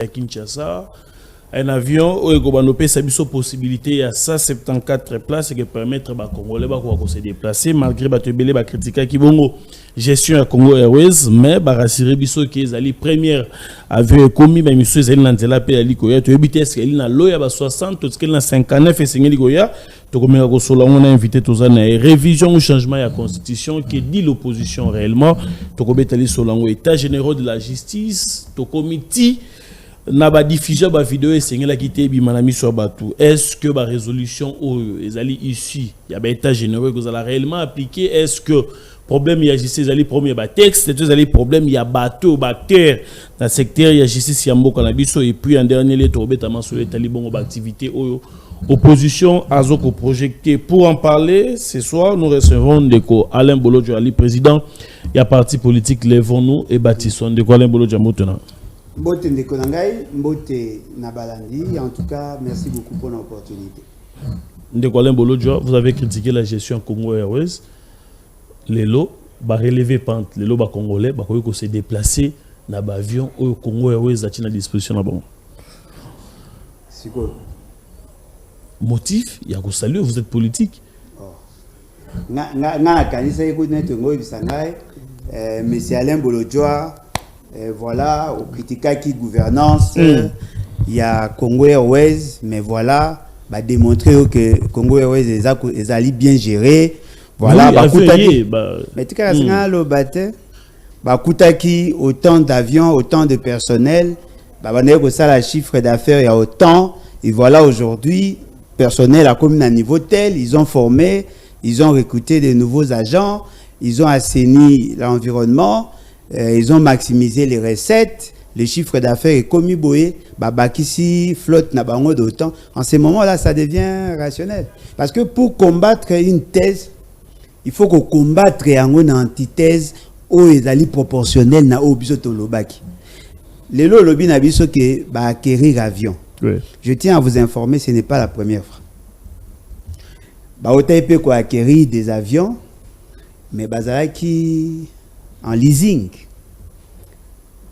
à Kinshasa. Un avion où il y a une possibilité à 174 places qui permettent aux Congolais de se déplacer malgré les critiques qui vont gestion à Congo Airways, mais rassurer biso qui est la première avion commis mais monsieur Zeli Nantela pe ali koya to ebité est na loya ba 60 to na 59 et sengeli koya to komela ko sola on a invité tous na révision ou changement de la constitution qui dit l'opposition réellement to ko betali solango état généraux de la justice to comité na ba diffusion ba vidéo et sengela qui té bi manami so batu est-ce que ba résolution o ezali ici il y a ba état généraux que ça la réellement appliqué est-ce que problème il y a justice ali premier ba texte et ali problème il y a bateau bacteur dans secteur il y a justice yambo kanabiso et puis en dernier les tobetama sur les talibans ba activité opposition azoko projecté pour en parler ce soir nous recevons Ndeko Alain Bolodjo Ali président il y a parti politique Levons-nous et bâtissons Ndeko Alain Bolodjo maintenant Mbote Ndeko Nangai Mbote Nabalandi en tout cas merci beaucoup pour l'opportunité. Ndeko Alain Bolodjo vous avez critiqué la gestion Congo Airways. Les lots va relever pente les lots congolais va se déplacer dans l'avion au Congo Airways à disposition là bon c'est quoi motif il y a que saluer vous êtes politique na kanisa écoute net ngo bisangai monsieur Alain Bolodjo voilà au critica qui gouvernance il y a Congo Airways mais voilà va démontrer que Congo Airways est allé bien géré. Voilà, mais tu sais, le bâtiment, Bakutaki, autant d'avions, autant de personnel, ça la chiffre d'affaires, il y a autant, et voilà aujourd'hui, personnel a comme un niveau tel, ils ont formé, ils ont recruté de nouveaux agents, ils ont assaini l'environnement, ils ont maximisé les recettes, les chiffres d'affaires est commis boé, Bakisi flotte n'a pas d'autant. En ce moment-là, ça devient rationnel. Parce que pour combattre une thèse, il faut qu'on combattre une antithèse où ils allaient proportionnel na obisoto lobaki. Les lobby na biso que ba acquérir avion. Oui. Je tiens à vous informer, ce n'est pas la première fois. Ba otaipe ko acquérir des avions, mais bazalaki en leasing.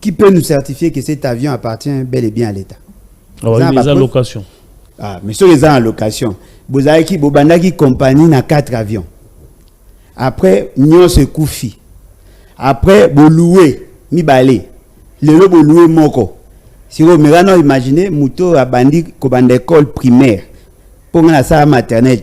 Qui peut nous certifier que cet avion appartient bel et bien à l'État? Alors, il y a location. Ah, mais sur les en location. Bozalaki bobandaki compagnie na 4 avions. Après, nous se koufi. Après, vous louez, mi balé. Le lot vous louez moko. Si vous me imaginez, mouto a bandi comme école primaire. Pour la salle maternelle.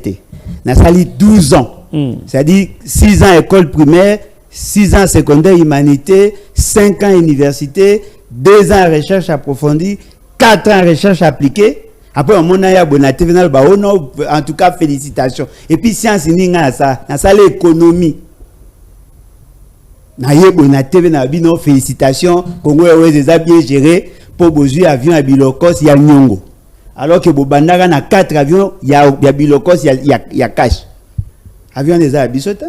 Na sali 12 ans. C'est-à-dire 6 ans école primaire, 6 ans secondaire humanité, 5 ans université, 2 ans recherche approfondie, 4 ans recherche appliquée. Après, on a en tout cas, félicitations. Et puis, science, ça l'économie. Félicitations. Congo Airways a bien géré pour bosser avion à Bilokos, il y a Nyongo. Alors que Bobandara a 4 avions, il y a Bilokos, il y a cash. Avion des Abisota.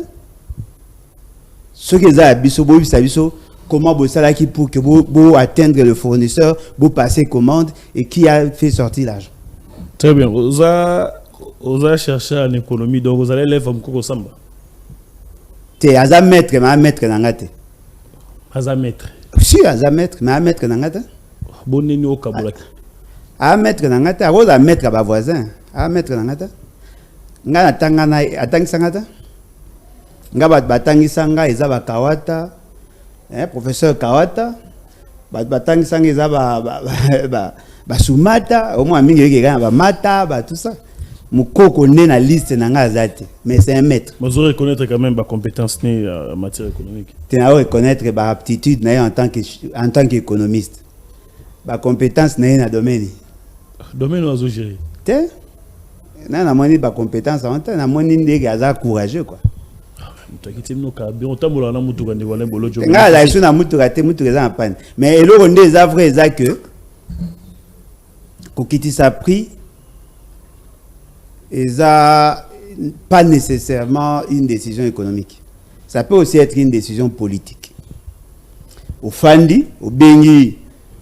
Ce qui est Abiso, comment vous savez pour que vous atteindre le fournisseur, vous passez commande et qui a fait sortir l'argent. Très bien. Vous avez cherché en économie, donc vous allez lever un coup au samba. C'est à mettre, mais à mettre dans la tête. À mettre. Si, à mettre, mais à mettre dans la tête. Bon, nous au Kaboulak. À mettre dans la tête, à mettre à voisin. À mettre dans la tête. Nga atangana atangi sangata. Nga batangi sanga ezaba Kawata. Professeur Kawata. Batangi sanga ezaba Basumata, au moins mingi ba mata, tout ça. Mukoko né na liste nanga zate, mais c'est un maître. Mais vous reconnaître quand même ba compétence en matière économique. Tu as reconnaître ba aptitude en tant qu'économiste. Ba compétence na domaine. Domaine ozo gérer. Té na moni ba compétence en tant na moni ndege aza courageux quoi. Nga la iso na mutuka te mutuka za panne. Mais eloko nde za vrai za que kokiti sa prix et ça pas nécessairement une décision économique. Ça peut aussi être une décision politique. Au Fandi, au Bengi,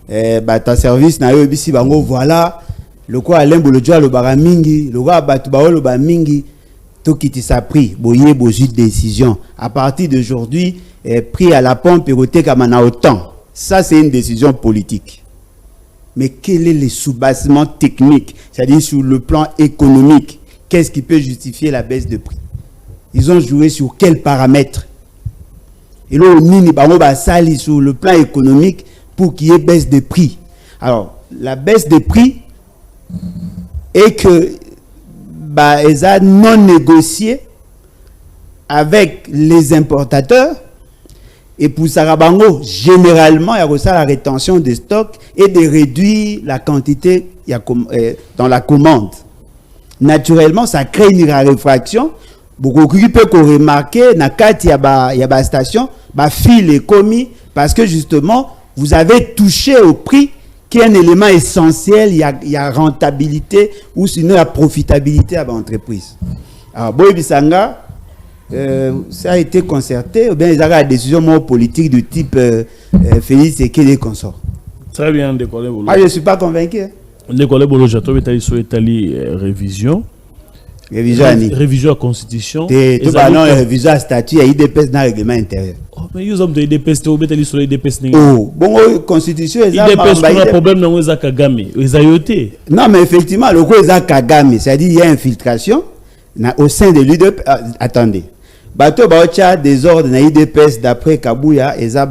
ta service na yo bisi bango voilà le quoi Alain Bolodjo le baramingi, le quoi batu ba le bamingi to kiti sa prix, boye bozu décision. À partir d'aujourd'hui, prix à la pompe et roté comme na autant. Ça c'est une décision politique. Mais quel est le soubassement technique, c'est-à-dire sur le plan économique? Qu'est-ce qui peut justifier la baisse de prix? Ils ont joué sur quels paramètres? Et là, on va salir sur le plan économique pour qu'il y ait baisse de prix. Alors, la baisse de prix est que ils ont non négocié avec les importateurs. Et pour Sarabango, généralement, il y a aussi la rétention des stocks et de réduire la quantité dans la commande. Naturellement, ça crée une raréfaction. Beaucoup qui peut remarquer, dans il y a une station, fil est commis parce que justement, vous avez touché au prix qui est un élément essentiel. Il y a rentabilité ou sinon il y a profitabilité à l'entreprise. Alors, Boy Bissanga, ça a été concerté, ou bien ils ont la décision politique du type Félix et qui les consorts. Très bien, décollé. Moi, je ne suis pas convaincu. Décollé, Bolo, j'attends révision. Révision à constitution. Révision à statut, il y a IDPS dans le règlement intérieur. Mais ils ont des IDPS, tu as sur IDPS. Oh, bon, constitution, IDPS, il y a un problème dans les Kagame. Ils ont été. Non, mais effectivement, le coup, ils ont Kagame, c'est-à-dire il y a infiltration au sein de l'IDPS. Attendez. Bateau Baocha, désordre dans l'IDPS d'après Kabouya, ils ont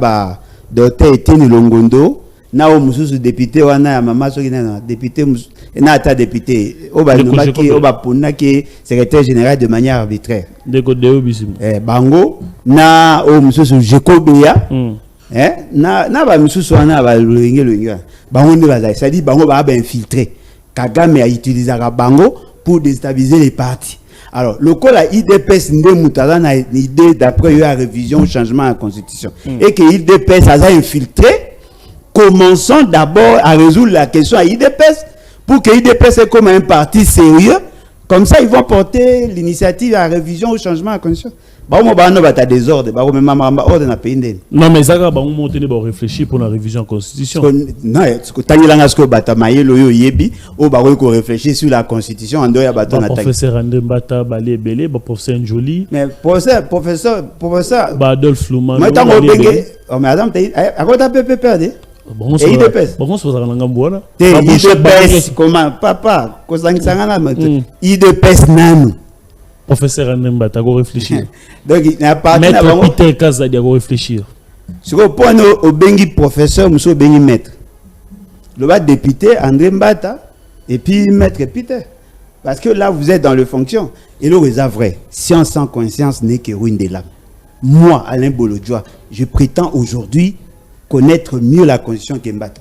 docteur Etienne Longondo. Na o mususu député wana ya mama soki na député na ata député oba nomaki oba pona ki secrétaire général de manière arbitraire bango na o mususu Jekobia na ba mususu wana ba lengelo bango ne baza ça dit bango ba infiltrer Kagame a utilisé bango pour déstabiliser les partis. Alors le col a IDPS ndé mutala na idée d'après la révision changement à la constitution et que IDPS a infiltré. Commençons d'abord à résoudre la question à IDPS pour que IDPS est comme un parti sérieux. Comme ça, ils vont porter l'initiative à la révision au changement à la constitution. Désordre, non, mais ça va réfléchir pour la révision en constitution. Non, réfléchir sur la constitution. Professeur André Mbata, Balé Belé, professeur Njoli. Mais professeur. Adolphe Louman. Mais madame, à quoi t'as perdu? Et IDPS. IDPS, comment? Papa, IDPS nanu. Professeur André Mbata, go réfléchir. Donc, il n'y a pas de maître Peter Kazadi, go réfléchir. Sur le point au bengi professeur, monsieur bengi maître. Le bas député André Mbata et puis maître Peter. Parce que là, vous êtes dans le fonction. Et là, c'est vrai. Science sans conscience n'est que ruine de l'âme. Moi, Alain Bolodjoa, je prétends aujourd'hui connaître mieux la constitution que Mbata.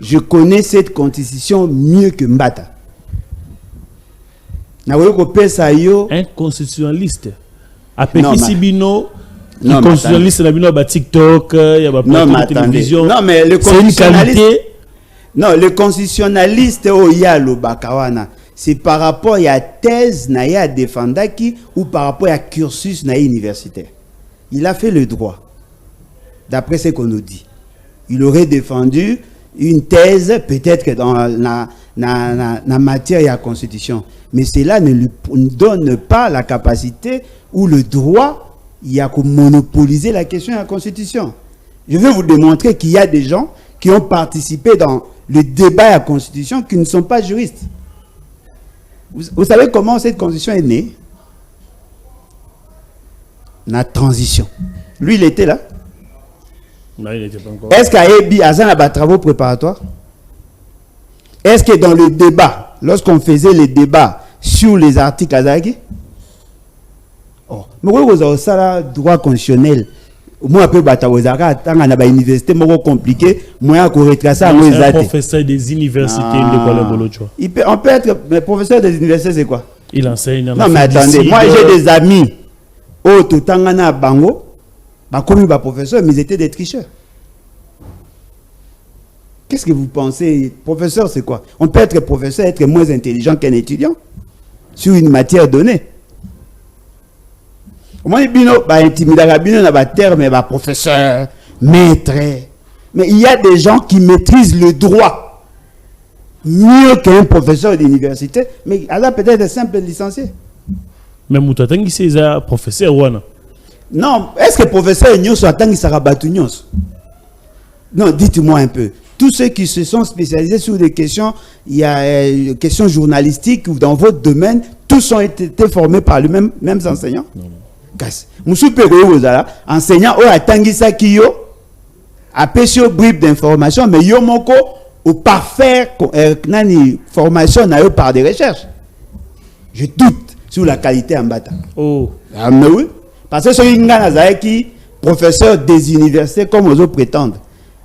Je connais cette constitution mieux que Mbata. Un constitutionnaliste. Après Kisibino, le constitutionnaliste, il y a TikTok, il y a la télévision. Non, mais le constitutionnaliste. Non, le constitutionnaliste, c'est par rapport à la thèse à défendaki ou par rapport à la cursus universitaire. Il a fait le droit, d'après ce qu'on nous dit. Il aurait défendu une thèse, peut-être dans la matière et la constitution. Mais cela ne lui donne pas la capacité ou le droit de monopoliser la question de la constitution. Je vais vous démontrer qu'il y a des gens qui ont participé dans le débat à la constitution qui ne sont pas juristes. Vous savez comment cette constitution est née? La transition. Lui, il était là. Non, il n'était pas encore. Est-ce qu'à Ebi, Azan a des travaux préparatoires? Est-ce que dans le débat, lorsqu'on faisait les débats sur les articles Azaki, mais vous avez ça droit constitutionnel. Moi, après, vous avez une université compliquée. Moi, je retrace ça. Un professeur des universités on peut être mais professeur des universités, c'est quoi? Il enseigne. Non, mais attendez, moi, j'ai des amis. Oh, tout le bango. Comme professeur, mais ils étaient des tricheurs. Qu'est-ce que vous pensez? Professeur, c'est quoi? On peut être professeur, être moins intelligent qu'un étudiant sur une matière donnée. Moi, professeur, maître. Mais il y a des gens qui maîtrisent le droit mieux qu'un professeur d'université, mais elle a peut-être des simples licenciés. Mais Moutatangi, c'est un professeur. Non, est-ce que professeur Nyos attend qu'il sera battu Nyos? Non, dites-moi un peu. Tous ceux qui se sont spécialisés sur des questions, il y a questions journalistiques ou dans votre domaine, tous ont été formés par les mêmes enseignants. Monsieur Perou, enseignant, a tangisa kiyo, a pêché au bribe d'information, mais yo moko au parfaire formation na yo par des recherches. Je doute sur la qualité en bata. Oh. Ah, mais oui. Parce que ceux qui professeur des universités comme aux autres prétendent.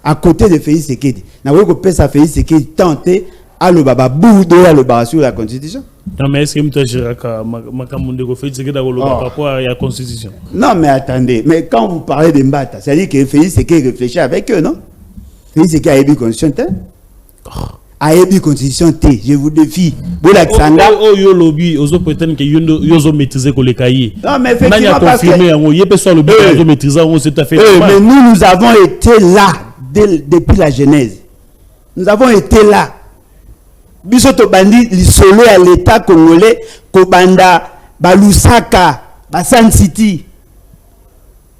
À côté de Félix Sekedi. N'a pas que ça Félix Sekedi tenté à le baba boudé à le bas sur la constitution. Non mais est-ce que tu as makamunde ko Félix Sekedi ko le par rapport à la constitution? Non mais attendez, mais quand vous parlez de Mbata, c'est-à-dire que Félix Sekedi réfléchit avec eux, non? Félix Sekedi a élu constitution a élu constitution T, je vous défie. Bolaksanga yo lobby ozo prétendre que yo zo maîtriser ko les cahiers. Non mais effectivement parce que il peut soit lobby ozo maîtriser on c'est tout à fait mais nous avons été là depuis la Genèse. Nous avons été là. Bisoto bandi lisolo à l'état congolais Kobanda Balusaka Bassan City.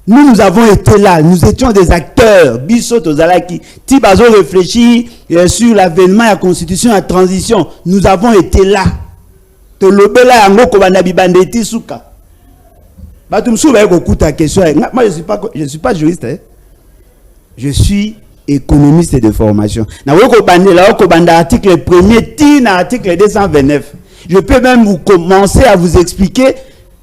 Nous avons été là, nous étions des acteurs. Bisoto Zalaki Tibazo réfléchit sur l'avènement de la constitution à transition. Nous avons été là. To lobela yango Kobanda Bibandeti Souka. Batumsou ba ko ta question. Moi je suis pas juriste hein. Je suis économiste de formation. Na weko bandela ko banda article 1er tina article 229. Je peux même vous commencer à vous expliquer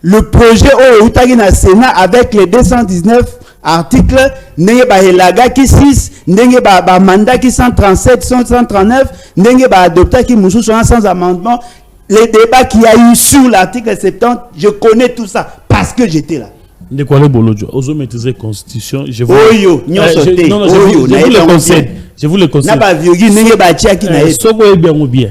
le projet au utagi na Sénat avec les 219 articles ndenge ba elaga ki 6 ndenge ba mandat ki 137 139 ndenge ba adopta ki mususu sans amendement. Les débats qu'il y a eu sur l'article 70, je connais tout ça parce que j'étais là. De quoi le bolojo ozo maîtriser constitution je vous le conseille je vous le conseille na ba virgule nenge ba tia ki na soko e bien ou bien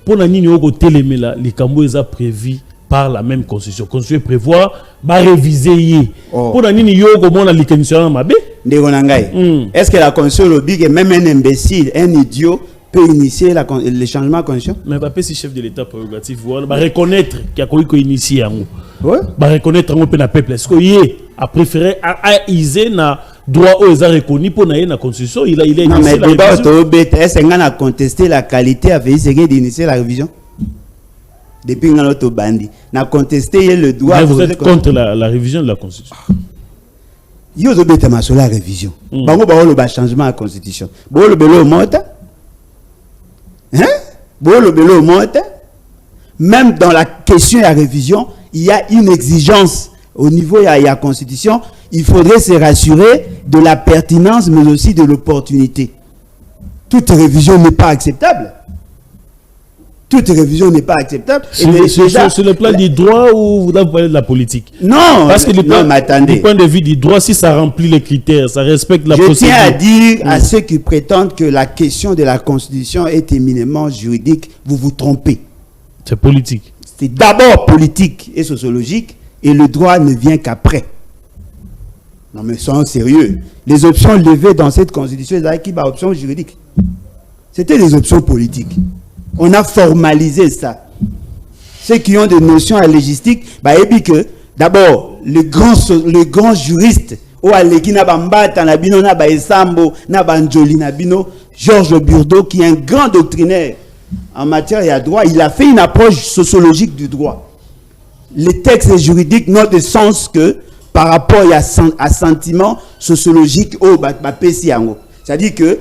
pour na nini oko telemela les kambo eza prévu par la même constitution prévoit ba réviser yi pour na nini yo ko mona likension mabe ndeko na ngai est-ce que la constitution lobby que même un imbécile un idiot peut initier le changement de constitution? Mais pas si chef de l'État prérogatif va reconnaître qu'il y a quoi initier en ouais va reconnaître en open peuple est-ce qu'il a préféré à iser na droit aux reconnu pour na constitution il a non mais débat est-ce qu'on a contesté la qualité à faire d'initier la révision depuis qu'on a auto bandi n'a contesté le droit. Vous êtes contre la révision de la constitution? Yo zo beta ma sur la révision bango ba le changement à la constitution bo le belo monta. Hein? Même dans la question de la révision, il y a une exigence au niveau de la constitution. Il faudrait se rassurer de la pertinence, mais aussi de l'opportunité. Toute révision n'est pas acceptable. Toute révision n'est pas acceptable. Sur le plan du droit ou vous parlez de la politique? Non, parce que du point de vue du droit, si ça remplit les critères, ça respecte la procédure. Je tiens à dire à ceux qui prétendent que la question de la Constitution est éminemment juridique, vous vous trompez. C'est politique. C'est d'abord politique et sociologique, et le droit ne vient qu'après. Non mais soyons sérieux. Les options levées dans cette Constitution, c'est qui options juridiques. C'était des options politiques. On a formalisé ça. Ceux qui ont des notions à légistique, que d'abord, le grand juriste, Georges Burdeau, qui est un grand doctrinaire en matière de droit, il a fait une approche sociologique du droit. Les textes juridiques n'ont de sens que par rapport à sentiment sociologique au Bapesiango. C'est-à-dire que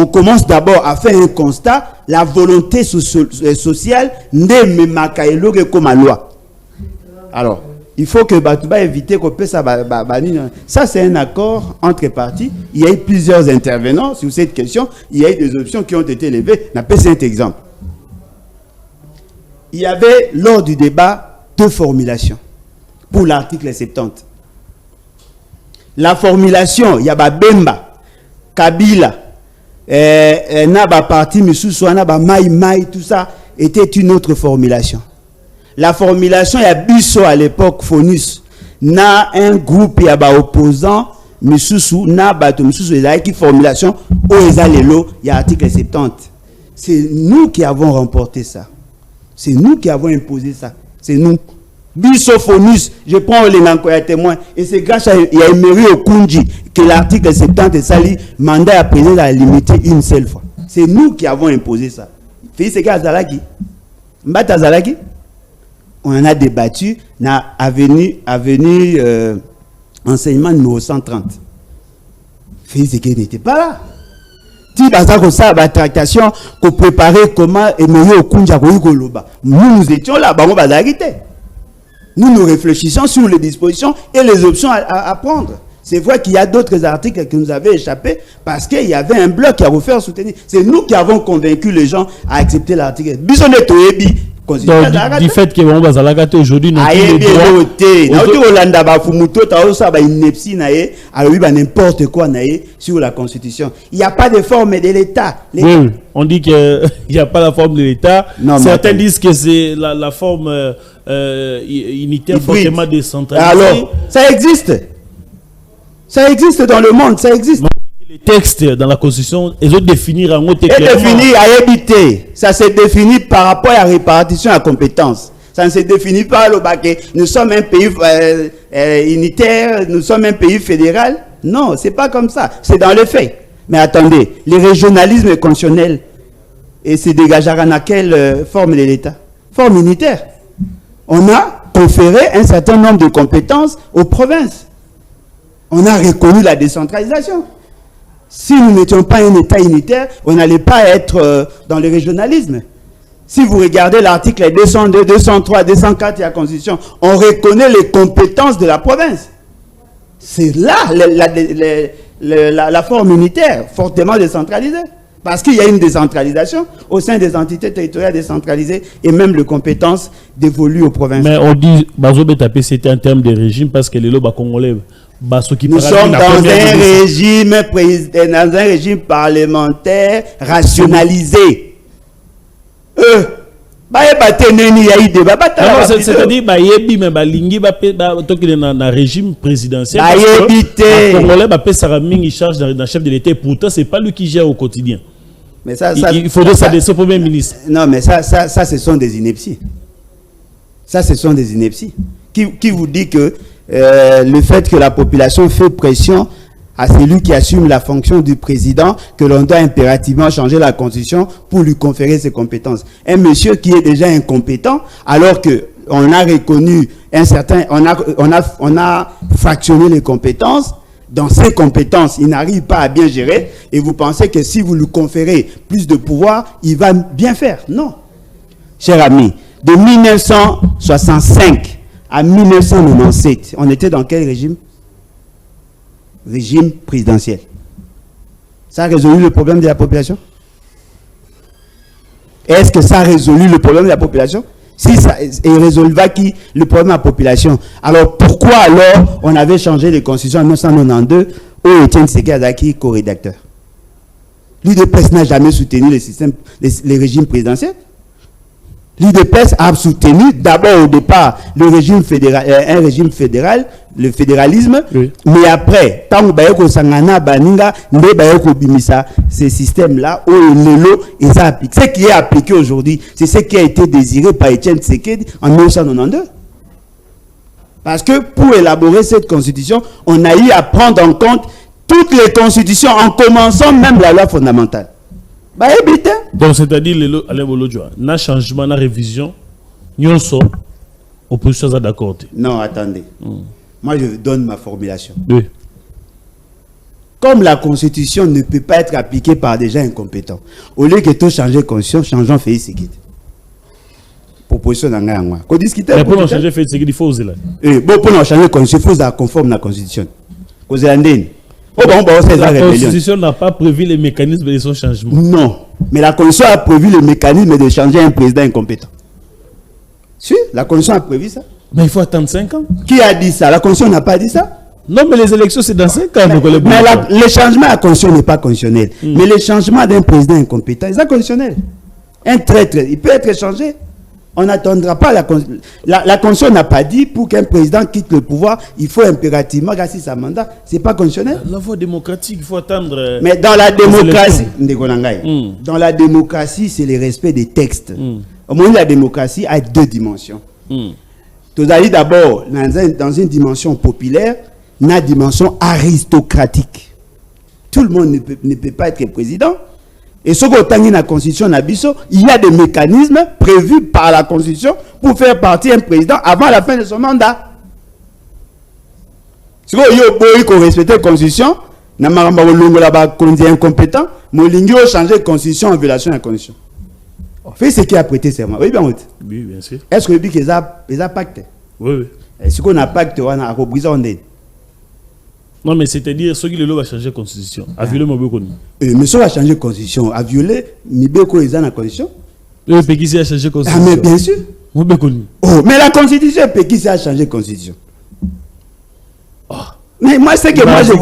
on commence d'abord à faire un constat, la volonté sociale n'est pas comme la loi. Alors, il faut que Batouba éviter qu'on puisse ça c'est un accord entre parties. Il y a eu plusieurs intervenants sur cette question. Il y a eu des options qui ont été levées. On appelle cet exemple. Il y avait lors du débat deux formulations pour l'article 70. La formulation, il y a Bemba, Kabila, Naba parti, Missou, Naba Maï, tout ça était une autre formulation. La formulation, il y a Bisso à l'époque, Fonus, na un groupe, il y a opposant, Missou, Naba, Missou, il y a qui formulation, Oezalelo, il y a article 70. C'est nous qui avons remporté ça. C'est nous qui avons imposé ça. C'est nous. Bisophonus, je prends les Nankoya témoin. Et c'est grâce à Emery Okunji que l'article 70 sali mandat à président a limité une seule fois. C'est nous qui avons imposé ça. Félix Sekedi Azalaki. Mbata Azalaki. On en a débattu dans avenue enseignement numéro 130. Félix Sekedi n'était pas là. Si ça la tractation qu'on préparait comment Emery Okunji a Koloba. Nous étions là, nous réfléchissons sur les dispositions et les options à prendre. C'est vrai qu'il y a d'autres articles qui nous avaient échappé parce qu'il y avait un bloc qui a refait soutenir. C'est nous qui avons convaincu les gens à accepter l'article. Du fait que on va aujourd'hui n'importe quoi sur la Constitution. Il n'y a pas de forme de l'État. Oui, on dit qu'il n'y a pas la forme de l'État. Certains disent que c'est la forme unitaire fortement décentralisée. Alors, ça existe. Ça existe dans le monde, ça existe. Les textes dans la Constitution, ils ont défini en haut défini à habiter. Ça se définit par rapport à la répartition à compétences. Ça ne se définit pas le baquet. Nous sommes un pays unitaire, nous sommes un pays fédéral. Non, c'est pas comme ça. C'est dans les faits. Mais attendez, le régionalisme constitutionnel et se dégagera dans quelle forme de l'État? Forme unitaire. On a conféré un certain nombre de compétences aux provinces. On a reconnu la décentralisation. Si nous n'étions pas un État unitaire, on n'allait pas être dans le régionalisme. Si vous regardez l'article 202, 203, 204 de la Constitution, on reconnaît les compétences de la province. C'est là la forme unitaire, fortement décentralisée. Parce qu'il y a une décentralisation au sein des entités territoriales décentralisées et même les compétences dévolues aux provinces. Mais on dit, c'était un terme de régime parce que les lobes congolais. Nous sommes dans un régime parlementaire rationalisé. C'est-à-dire un régime présidentiel. Les Congolais charge d'un chef de l'État. Pourtant, ce n'est pas lui qui gère au quotidien. Mais ça, il faudrait s'adresser au Premier ministre. Non, mais ça, ce sont des inepties. Ça, ce sont des inepties. Qui vous dit que le fait que la population fait pression à celui qui assume la fonction du président, que l'on doit impérativement changer la constitution pour lui conférer ses compétences. Un monsieur qui est déjà incompétent, alors que on a reconnu un certain, on a fractionné les compétences. Dans ses compétences, il n'arrive pas à bien gérer, et vous pensez que si vous lui conférez plus de pouvoir, il va bien faire. Non. Cher ami, de 1965 à 1997, on était dans quel régime? Régime présidentiel. Ça a résolu le problème de la population? Est-ce que ça a résolu le problème de la population? Si ça résolva qui le problème de la population, alors pourquoi alors on avait changé les constitutions en 1992 où Étienne Tshisekedi Azalaki co-rédacteur? L'UDPS n'a jamais soutenu les régimes présidentiels. L'UDPS a soutenu d'abord au départ le régime fédéral, un régime fédéral, le fédéralisme, oui. Mais après, tant que Sangana Baninga, ces systèmes-là, ce qui est appliqué aujourd'hui, c'est ce qui a été désiré par Étienne Tshisekedi en 1992. Parce que pour élaborer cette constitution, on a eu à prendre en compte toutes les constitutions, en commençant même la loi fondamentale. Donc, c'est-à-dire, Alain Bolodjoa, n'a changement, n'a révision, nous sommes opposition à d'accord. Non, attendez. Moi, je donne ma formulation. Oui. Comme la Constitution ne peut pas être appliquée par des gens incompétents, au lieu que tout changer la Constitution, changeons Félix Sekedi. Proposition d'Angangwa. Mais pour changer Félix Sekedi, il faut oser là. Oui, bon, pour changer la Constitution, il faut être conforme à la Constitution. La Constitution n'a pas prévu les mécanismes de son changement. Non, mais la Constitution a prévu le mécanisme de changer un président incompétent. Si, la Constitution a prévu ça. Mais il faut attendre 5 ans. Qui a dit ça? La Constitution n'a pas dit ça. Non, mais les élections, c'est dans 5 ans. Mais le changement à la Constitution n'est pas conditionnel. Mais le changement d'un président incompétent, c'est conditionnel. Un traître, il peut être changé. On n'attendra pas la Constitution n'a pas dit pour qu'un président quitte le pouvoir, il faut impérativement gasser sa mandat. C'est pas conditionnel. La voie démocratique, il faut attendre. Mais dans la démocratie, dans la démocratie, c'est le respect des textes. Au moins, la démocratie a 2 dimensions. Tozali d'abord dans une dimension populaire, une dimension aristocratique. Tout le monde ne peut pas être président. Et ce qu'on a dans la Constitution, il y a des mécanismes prévus par la Constitution pour faire partie un président avant la fin de son mandat. Si vous respectez la Constitution, vous avez incompétent, vous avez changé la Constitution en violation de la Constitution. Fait ce qui a prêté serment. Oui, bien sûr. Est-ce que vous dites qu'ils ont pacte? Oui. Est-ce qu'on a pacte, on a repris en dette? Non, mais c'est-à-dire, ceux qui le va changer la Constitution, a violé mon bécon. Mais ceux qui a changé la Constitution, a violé, mais bécon est dans la Constitution. Le Pékissi a changé la Constitution. Ah, mais bien sûr. Mon bécon. Oh, mais la Constitution, Pékissi a changé la Constitution. Mais moi, c'est que moi, je...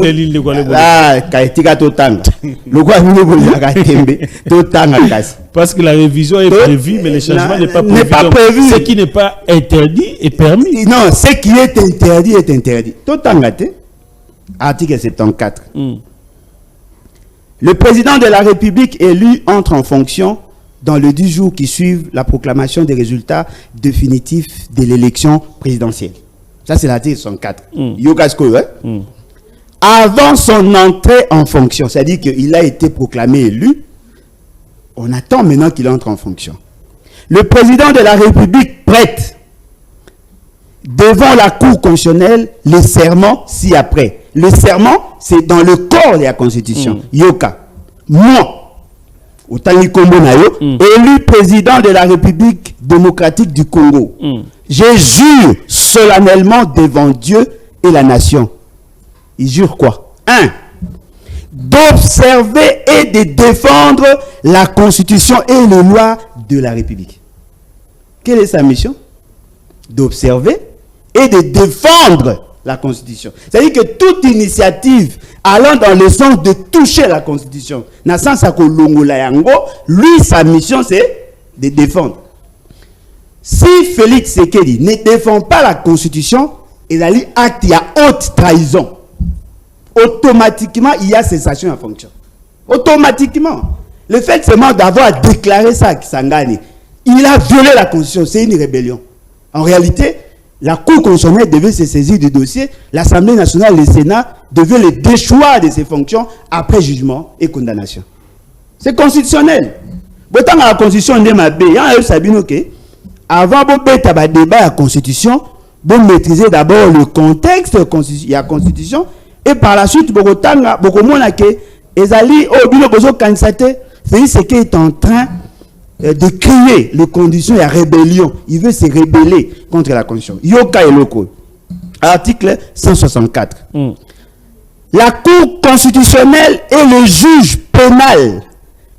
Ah, Kaïtika Totanga. Le quoi, vous ne parce que la révision est prévue, mais le changement n'est pas prévu. N'est pas prévu. Ce qui n'est pas interdit est permis. Non, ce qui est interdit est interdit. Totanga, article 74. Le président de la République élu entre en fonction dans les 10 jours qui suivent la proclamation des résultats définitifs de l'élection présidentielle. Ça, c'est l'article 64. Avant son entrée en fonction, c'est-à-dire qu'il a été proclamé élu, on attend maintenant qu'il entre en fonction. Le président de la République prête devant la Cour constitutionnelle le serment ci-après. Le serment, c'est dans le corps de la Constitution. Yoka. Moi, élu président de la République démocratique du Congo, je jure solennellement devant Dieu et la nation. Il jure quoi? 1. D'observer et de défendre la Constitution et les lois de la République. Quelle est sa mission? D'observer et de défendre la Constitution. C'est-à-dire que toute initiative allant dans le sens de toucher la Constitution, lui, sa mission, c'est de défendre. Si Félix Sekedi ne défend pas la Constitution, il a acte, il y a haute trahison. Automatiquement, il y a cessation de fonction. Automatiquement. Le fait seulement d'avoir déclaré ça à Kisangani, il a violé la Constitution, c'est une rébellion. En réalité, la Cour constitutionnelle devait se saisir du dossier, l'Assemblée nationale et le Sénat devaient le déchoir de ses fonctions après jugement et condamnation. C'est constitutionnel. Autant la Constitution n'est pas bien, avant de débat à la Constitution, vous maîtrisez d'abord le contexte de la Constitution et par la suite, beaucoup de que Ezali au bureau de candidaté, c'est qu'il est en train de créer les conditions de la rébellion. Il veut se rebeller contre la Constitution. Yoka et Loko. Article 164. La Cour constitutionnelle est le juge pénal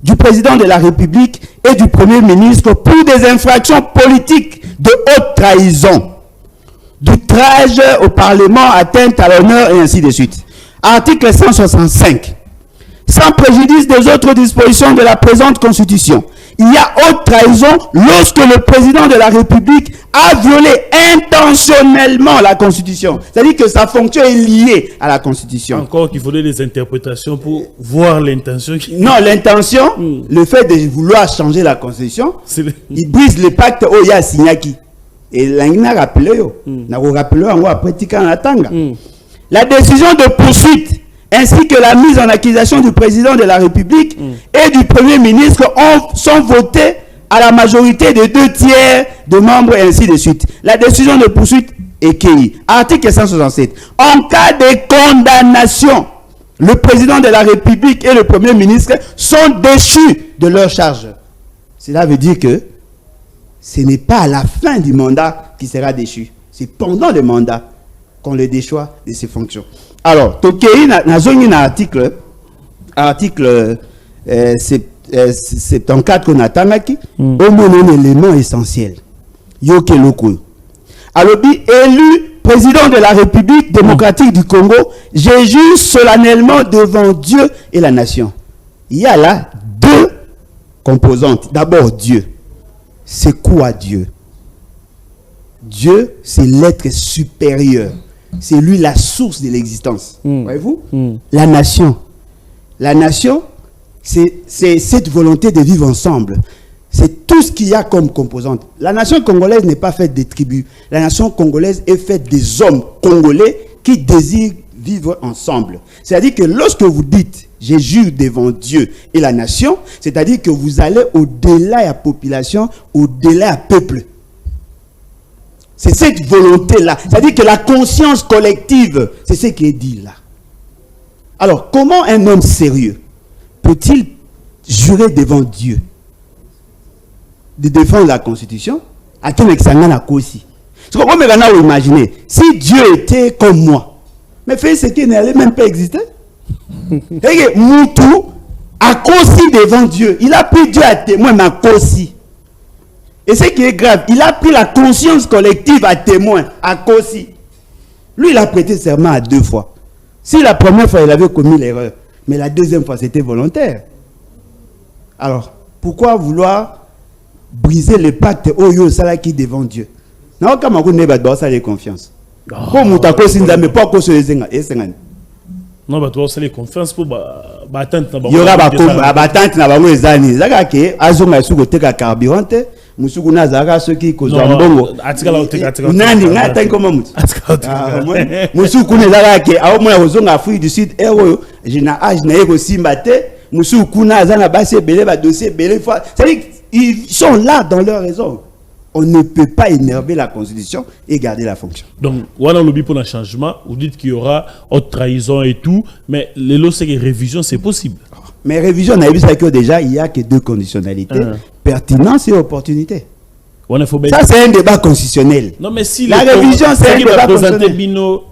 du président de la République et du Premier ministre pour des infractions politiques de haute trahison, d'outrage au Parlement, atteinte à l'honneur et ainsi de suite. Article 165. Sans préjudice des autres dispositions de la présente Constitution, il y a haute trahison lorsque le président de la République a violé intentionnellement la Constitution. C'est-à-dire que sa fonction est liée à la Constitution. Encore qu'il faudrait des interprétations pour voir l'intention. Non, l'intention, le fait de vouloir changer la Constitution, il brise le pacte Oya Signaki. Et là, il a rappelé, la décision de poursuite ainsi que la mise en accusation du président de la République et du Premier ministre sont votées à la majorité de 2/3 de membres et ainsi de suite. La décision de poursuite est cueillie. Article 167. En cas de condamnation, le président de la République et le Premier ministre sont déchus de leur charge. Cela veut dire que ce n'est pas à la fin du mandat qui sera déchu. C'est pendant le mandat qu'on le déchoit de ses fonctions. Alors, Tokei na article 74 qu'on attend qui au moins un élément essentiel. Yoke Loko. Alors, élu président de la République démocratique du Congo, je jure solennellement devant Dieu et la nation. Il y a là deux composantes. D'abord, Dieu. C'est quoi Dieu? Dieu, c'est l'être supérieur. C'est lui la source de l'existence. Voyez-vous? La nation. La nation, c'est cette volonté de vivre ensemble. C'est tout ce qu'il y a comme composante. La nation congolaise n'est pas faite des tribus. La nation congolaise est faite des hommes congolais qui désirent vivre ensemble. C'est-à-dire que lorsque vous dites « je jure devant Dieu et la nation », c'est-à-dire que vous allez au-delà de la population, au-delà de la peuple. C'est cette volonté-là. C'est-à-dire que la conscience collective, c'est ce qui est dit là. Alors, comment un homme sérieux peut-il jurer devant Dieu de défendre la Constitution à quel examen la aussi? C'est comme vous imaginez, si Dieu était comme moi, mais fait ce qui n'allait même pas exister. Et Moutou a conçu devant Dieu. Il a pris Dieu à témoin, mais a conçu. Et ce qui est grave, il a pris la conscience collective à témoin, à conçu. Lui, il a prêté serment à 2 fois. Si la première fois, il avait commis l'erreur, mais la deuxième fois, c'était volontaire. Alors, pourquoi vouloir briser le pacte Oyo Salaki devant Dieu? Non, comme on ne va pas de confiance. Pour Moutako Sinzame, pas que ce soit non, bah, tu vas les confiance pour attendre. Il y aura attente na bango ezani. Zaka ke azonga suko teka carburante, musuku na zaka ceux qui cause mbongo. Atikala oteka. Nani ngata nkoma mutu. Musuku ne zaka ke awo mona kozonga Afrique du Sud ero jina age na ego simbate, musuku na zana basi belé ba dossier belé fois. C'est-à-dire ils sont là dans leur raison. On ne peut pas énerver la Constitution et garder la fonction. Donc, on a lobby pour un changement. Vous dites qu'il y aura haute trahison et tout, mais les lots, c'est que révision, c'est possible. Mais révision, on a vu ça que déjà, il n'y a que 2 conditionnalités, pertinence et opportunité. Ça, c'est un débat constitutionnel. Non, mais si la révision, c'est un débat constitutionnel. Bino,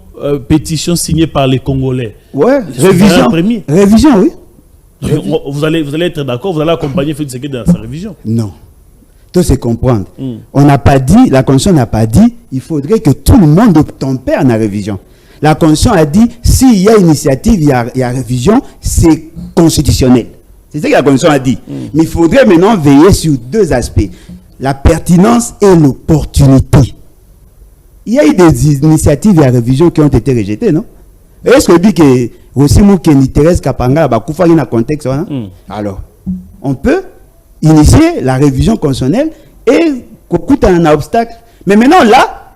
pétition signée par les Congolais. Ouais, révision. Révision, oui. Vous allez être d'accord, vous allez accompagner Félix Tshisekedi dans sa révision. Non. Tout se comprendre. On n'a pas dit, la Constitution n'a pas dit, il faudrait que tout le monde tempère dans la révision. La Constitution a dit, s'il y a initiative, il y a révision, c'est constitutionnel. C'est ce que la Constitution a dit. Mais il faudrait maintenant veiller sur 2 aspects. La pertinence et l'opportunité. Il y a eu des initiatives et la révision qui ont été rejetées, non? Est-ce que vous dites que aussi Moukeni Thérèse Kapanga va couper dans le contexte? Alors, on peut initier la révision constitutionnelle et coûte un obstacle. Mais maintenant là,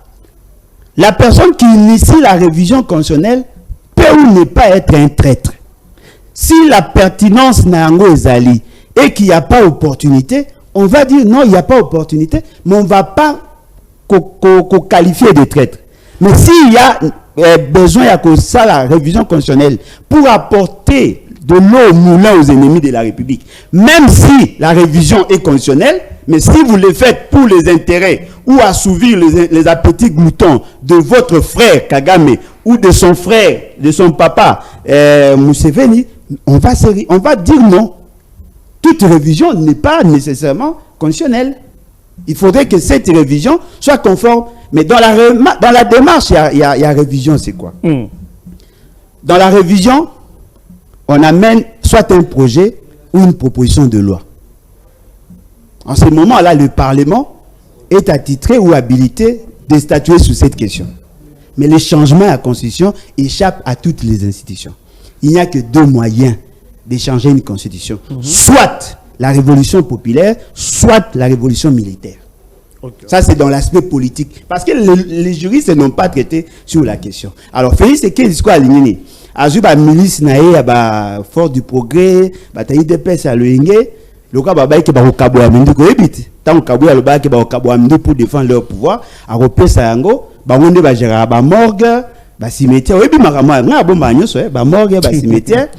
la personne qui initie la révision constitutionnelle peut ou ne pas être un traître. Si la pertinence n'a ezali et qu'il n'y a pas opportunité, on va dire non, il n'y a pas opportunité, mais on ne va pas qualifier de traître. Mais s'il y a besoin de ça, la révision constitutionnelle pour apporter de l'eau au moulin aux ennemis de la République. Même si la révision est constitutionnelle, mais si vous le faites pour les intérêts ou assouvir les appétits gloutons de votre frère Kagame ou de son frère, de son papa Museveni, on va dire non. Toute révision n'est pas nécessairement constitutionnelle. Il faudrait que cette révision soit conforme. Mais dans la démarche, il y a révision, c'est quoi? Dans la révision, on amène soit un projet ou une proposition de loi. En ce moment-là, le Parlement est attitré ou habilité de statuer sur cette question. Mais les changements à la Constitution échappent à toutes les institutions. Il n'y a que 2 moyens de changer une Constitution. Soit la révolution populaire, soit la révolution militaire. Okay. Ça, c'est dans l'aspect politique. Parce que les juristes n'ont pas traité sur la question. Alors, Félix, c'est quel discours aligné? Azuba milice nae aba fort du progrès bataille de paix à l'Oingé le cas baba qui ba okabo amindu ko ebiti tant okabo ya le ba ki ba okabo amindu pour défendre leur pouvoir a repesa yango ba ngonde ba gérera ba morgue ba cimetière oyebi makama nga bomba nyoso ba morgue ba cimetière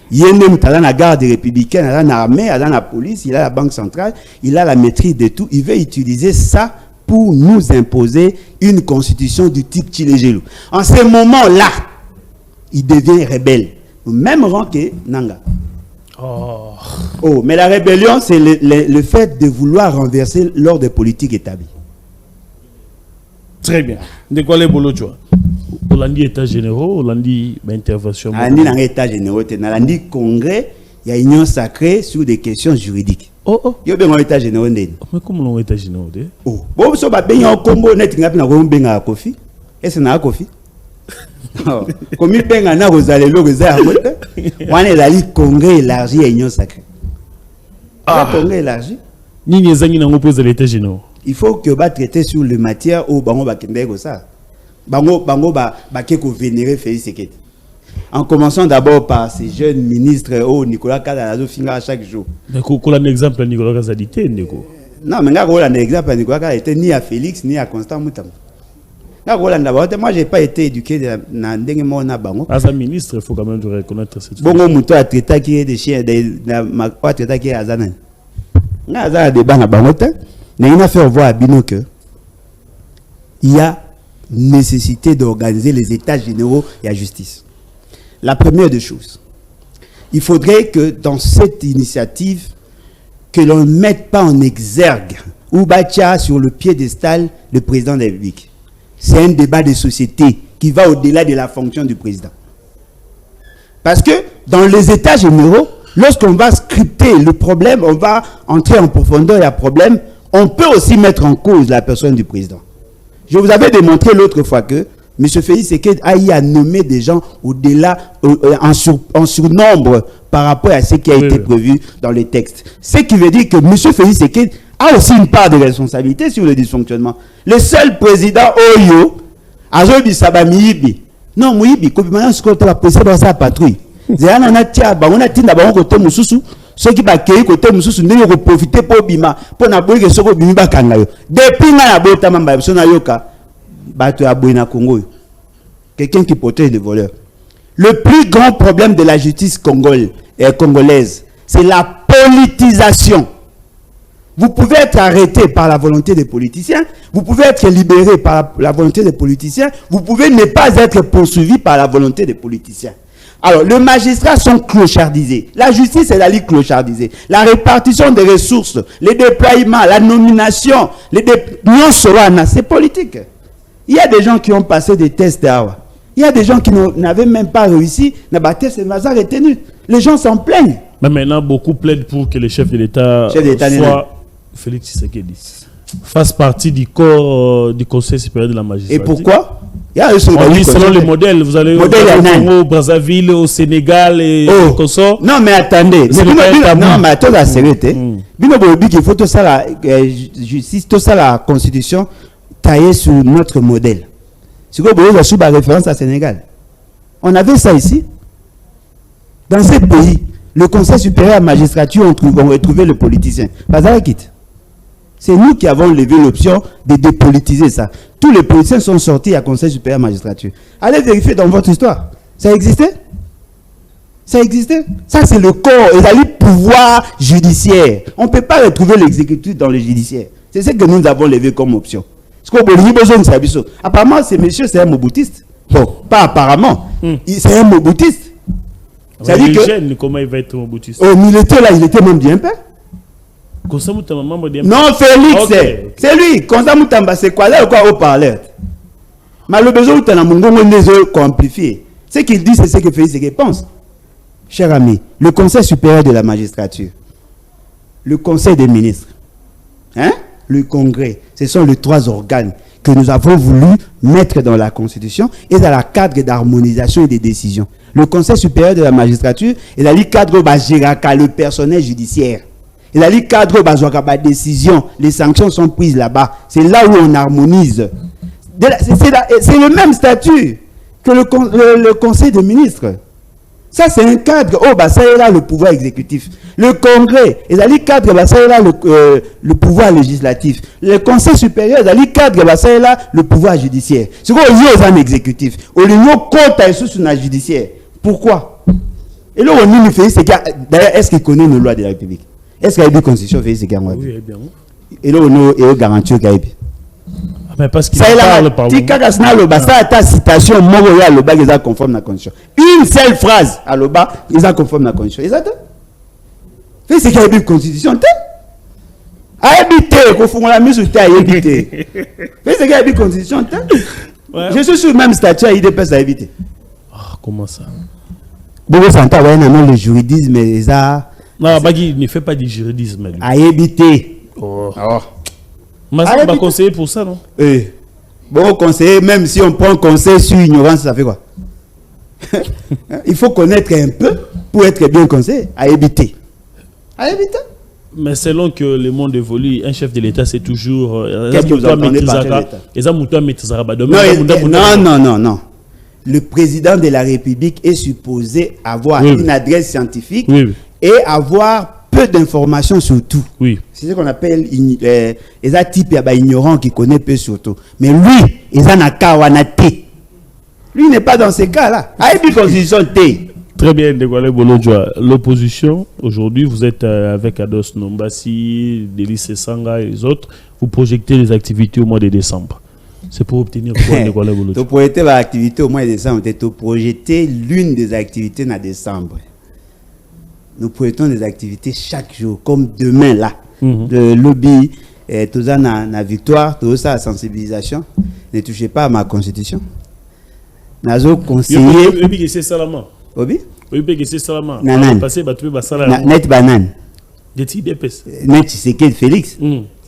yende mutala na garde républicaine à la armée à la police il a la banque centrale il a la maîtrise de tout il veut utiliser ça pour nous imposer une constitution du type Tshilé-Gelou. En ce moment-là il devient rebelle, au même rang que Nanga. Oh, mais la rébellion, c'est le fait de vouloir renverser l'ordre politique établi. Très bien. De quoi les bolos, tu vois? Hollandi État généraux, Hollandi intervention. Hollandi dans État généraux, Hollandi congrès, il y a une union sacrée sur des questions juridiques. Il y a bien État généraux. Mais comment l'on État généraux? Oh, bon, ça va bien en combo net, il y a bien un Kofi. Est-ce qu'il y a un Kofi? Comme il y a un Rosalelo, on est là, le congrès élargi et union sacrée. Le congrès élargi. Ni ezangi nango pose de l'état général. Il faut que va traiter sur les matières où bango ba kende ko ça. Bango ba ko vénérer Félix Tshisekedi. En commençant d'abord par ces jeunes ministres Nicolas Kadalazo finga chaque jour. D'accord, qu'on a un exemple Nicolas Kazadité ndeko. Non, mais on a un exemple Nicolas Kadalazo ni à Félix ni à Constant Moutam. Moi, j'ai pas été éduqué dans ndenge mona bango. As un ministre, il faut quand même reconnaître cette chose. Bongo muto a traité qui est des chiens ma pas traité qui est azana. Na azana débat na bango te. Mais il a fait voir à Bino que il y a nécessité d'organiser les états généraux et la justice. La première des choses, il faudrait que dans cette initiative, que l'on ne mette pas en exergue ou bâtia sur le piédestal le président de la République. C'est un débat de société qui va au-delà de la fonction du président. Parce que dans les états généraux, lorsqu'on va scripter le problème, on va entrer en profondeur et à problème, on peut aussi mettre en cause la personne du président. Je vous avais démontré l'autre fois que M. Félix Tshisekedi a nommé des gens au-delà, en surnombre par rapport à ce qui a été prévu dans les textes. Ce qui veut dire que M. Félix Tshisekedi a aussi une part de responsabilité sur le dysfonctionnement. Le seul président Oyo, Azobi Sabamiyibi, non, Mouyibi, comme maintenant, ce qu'on a posé dans sa patrouille. Zéana Natia, on a dit d'abord côté Moussoussou. Ceux qui va créer côté Moussoussou ne profiter pour Bima pour n'aboyer que ce que Bima va kangayo. Depuis na bota mamba sona yoka bato aboyer na Congo. Quelqu'un qui protège les voleurs. Le plus grand problème de la justice congolaise, c'est la politisation. Vous pouvez être arrêté par la volonté des politiciens, vous pouvez être libéré par la volonté des politiciens, vous pouvez ne pas être poursuivi par la volonté des politiciens. Alors, les magistrats sont clochardisés. La justice est la ligue clochardisée. La répartition des ressources, les déploiements, la nomination, c'est politique. Il y a des gens qui ont passé des tests d'Awa. Il y a des gens qui n'avaient même pas réussi. C'est retenu. Les gens s'en plaignent. Mais maintenant, beaucoup plaident pour que le chef de l'État soit Félix Tshisekedi. Fasse partie du corps du Conseil supérieur de la magistrature. Et pourquoi? Selon les modèles, vous allez au Congo, Brazzaville, au Sénégal et au Kosovo. Non, mais attendez. Non, mais attendez la sécurité. Il faut tout ça, la justice, tout ça, la constitution, taillée sur notre modèle. Si vous voulez, sous la référence à Sénégal. On avait ça ici. Dans ce pays, le Conseil supérieur de la magistrature, on retrouvé le politicien. C'est nous qui avons levé l'option de dépolitiser ça. Tous les politiciens sont sortis à Conseil supérieur de la magistrature. Allez vérifier dans votre histoire. Ça existait? Ça existait? Ça, c'est le corps, le pouvoir judiciaire. On ne peut pas retrouver l'exécutif dans le judiciaire. C'est ce que nous avons levé comme option. Apparemment, ce monsieur, c'est un moboutiste. Bon, pas apparemment. C'est un moboutiste. Ça dit que... Comment il va être moboutiste? Oh, il était là, il était même bien père. Non, Félix, okay. C'est lui. Konza Moutamba, c'est quoi là ou quoi au parleur? Malheureusement, tu as un monde amplifié. Ce qu'il dit, c'est ce que Félix pense. Cher ami, le Conseil supérieur de la magistrature, le Conseil des ministres, le Congrès, ce sont les trois organes que nous avons voulu mettre dans la Constitution et dans la cadre d'harmonisation et de décisions. Le Conseil supérieur de la magistrature est dans le cadre de le personnel judiciaire. Et dans le cadre de la décision, les sanctions sont prises là-bas. C'est là où on harmonise. C'est le même statut que le Conseil des ministres. Ça, c'est un cadre. Ça est là le pouvoir exécutif. Le Congrès, et dans le cadre, ça est là le pouvoir législatif. Le Conseil supérieur, dans le cadre, ça est là le pouvoir judiciaire. C'est quoi il y a un exécutif? Au lieu de sur la judiciaire. Pourquoi? Et là, on fait, c'est d'ailleurs, est-ce qu'il connaît nos lois de la République? Est-ce qu'il y a une constitution? Oui, bien. Et là, on a garanti qu'il y a. Mais parce qu'il parle par ta citation, ils conforme à la constitution. Une seule phrase, à l'oba, ils sont conforme à la constitution. Exact? C'est ce qu'il y a une constitution. À habiter, qu'on fout la mise sur terre, à habiter. C'est ce qu'il y a une constitution. Je suis sur le même statut à IDPS à éviter. Comment ça? Beaucoup s'entend, le juridisme, les arts. Non, Bagui ne fait pas du juridisme. Lui. À éviter. Mais ça va conseiller pour ça, non? Bon, conseiller, même si on prend conseil sur ignorance, ça fait quoi? Il faut connaître un peu pour être bien conseillé. À éviter. À éviter. Mais selon que le monde évolue, un chef de l'État, c'est toujours... Qu'est-ce que vous entendez par chef d'État? Non. Le président de la République est supposé avoir une adresse scientifique et avoir peu d'informations sur tout. Oui. C'est ce qu'on appelle les types ignorants qui connaissent peu sur tout. Mais lui, il en a kawanate. Lui n'est pas dans ces cas-là. Très bien, Ndegwale Bolodjoa. L'opposition, aujourd'hui, vous êtes avec Ados Nombasi, Délice Sanga et les autres. Vous projetez les activités au mois de décembre. C'est pour obtenir quoi, Ndegwale Bolodjoa? Pour projeter l'activité au mois de décembre, c'est pour projeter l'une des activités en décembre. Nous projetons des activités chaque jour, comme demain là. Le lobby, tout ça, la victoire, tout ça, la sensibilisation. Ne touchez pas à ma constitution. Nazo conseiller. Oui, c'est Salama. Obi? Oui, c'est Salama. Nanan. Net banane. Des petits d'épaisse. Net c'est quel Félix.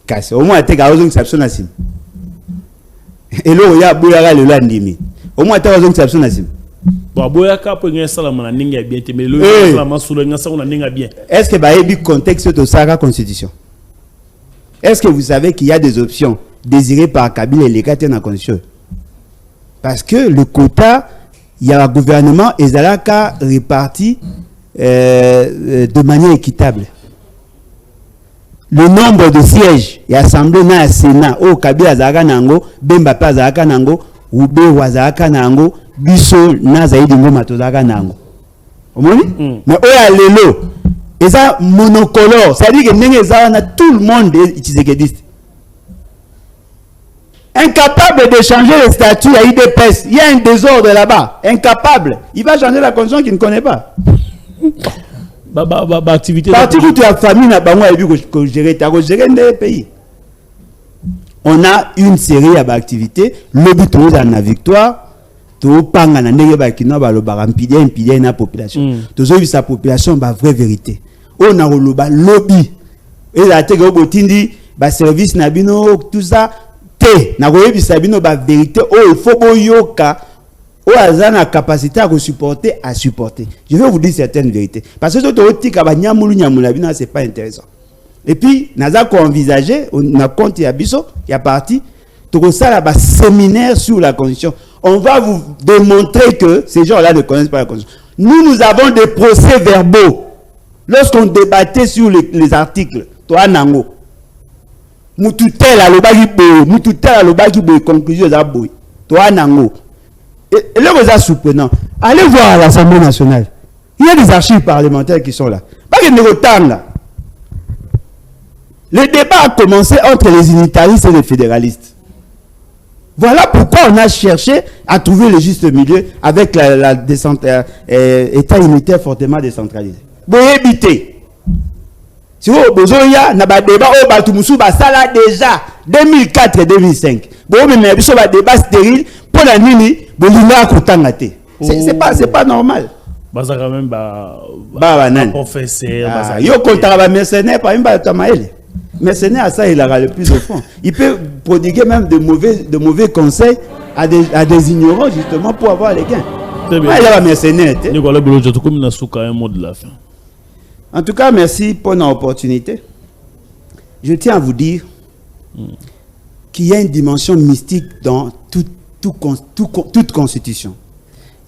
Casse. Au moins, t'es gars, exception à sim. Et là, il y a Bouyara le landimi. Au moins, t'es gars, exception à sim. Bon, Bouyaka peut gagner Salama na ninga bien. Mais le Salama sous le Nasa na ninga bien. Est-ce que bah il contexte de sa constitution? Est-ce que vous savez qu'il y a des options désirées par Kabila et les quatre dans la constitution? Parce que le quota, il y a un gouvernement et Zalaka réparti de manière équitable. Le nombre de sièges et assemblées dans le Sénat, au Kabila Zalaka Nango, Bemba Pa Zalaka Nango, Oube Wazalaka Nango, Biso Nazaïdi Ngomato Zalaka Nango. Mais au Lelo, et ça monocolore, ça veut dire que tout le monde est utilisé. Incapable de changer le statut à IDPS. Il y a un désordre là-bas. Incapable. Il va changer la condition qu'il ne connaît pas. Activité. Partout où tu as famille, tu as géré des pays. On a une série d'activités. Le but de la victoire, tu as la population. Tu as sa population, la vraie vérité. On a le lobby. Et la service, tout ça. Na koyebi sabino ba vérité il faut boyoka la capacité à supporter je vais vous dire certaines vérités parce que tout otika ba nyamulu bino c'est pas intéressant et puis naza ko envisager on a compte ya biso ya parti to sala ba séminaire sur la constitution. On va vous démontrer que ces gens-là ne connaissent pas la constitution. Nous avons des procès verbaux lorsqu'on débattait sur les articles to anango Moututel à l'obagi boy conclusion à boy. Toi nango. Et là vous êtes surprenant. Allez voir à l'Assemblée nationale. Il y a des archives parlementaires qui sont là. Pas que nous retardons là. Le débat a commencé entre les unitaristes et les fédéralistes. Voilà pourquoi on a cherché à trouver le juste milieu avec l'État unitaire fortement décentralisé. Vous évitez. Si vous avez un débat, sala déjà 2004-2005. Vous avez un débat stérile pour la nuit, vous c'est pas normal. Professeur. Yo contre mercenaire par exemple mercenaire à ça il aura le plus de fond. Il peut prodiguer même de mauvais conseils à des ignorants justement pour avoir les gains. Il y a mercenaire. En tout cas, merci pour l'opportunité. Je tiens à vous dire qu'il y a une dimension mystique dans toute constitution.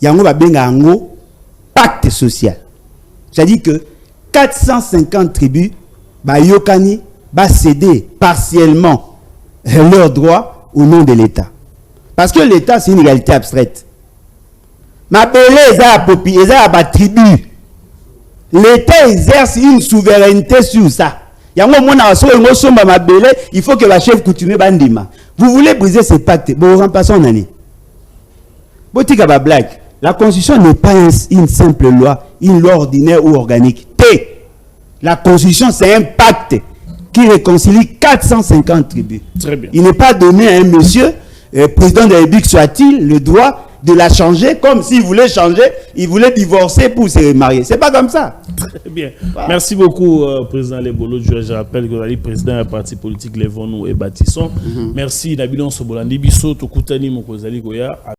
Il y a un pacte social. C'est-à-dire que 450 tribus yokani va céder partiellement leurs droits au nom de l'État. Parce que l'État, c'est une égalité abstraite. Ma belé, ils ont la tribu. L'État exerce une souveraineté sur ça. Il faut que la chef coutumier bandima. Vous voulez briser ce pacte, vous remplacez en année. La constitution n'est pas une simple loi, une loi ordinaire ou organique. La constitution, c'est un pacte qui réconcilie 450 tribus. Très bien. Il n'est pas donné à un monsieur, président de la République soit-il, le droit de la changer comme s'il voulait changer, il voulait divorcer pour se remarier. C'est pas comme ça. Très bien. Voilà. Merci beaucoup, Président Lebolo. Je rappelle que vous êtes président du parti politique Levons-nous et Bâtissons. Merci, Nabilon Sobolandi Bisso, Tokutani Mokozali Goya.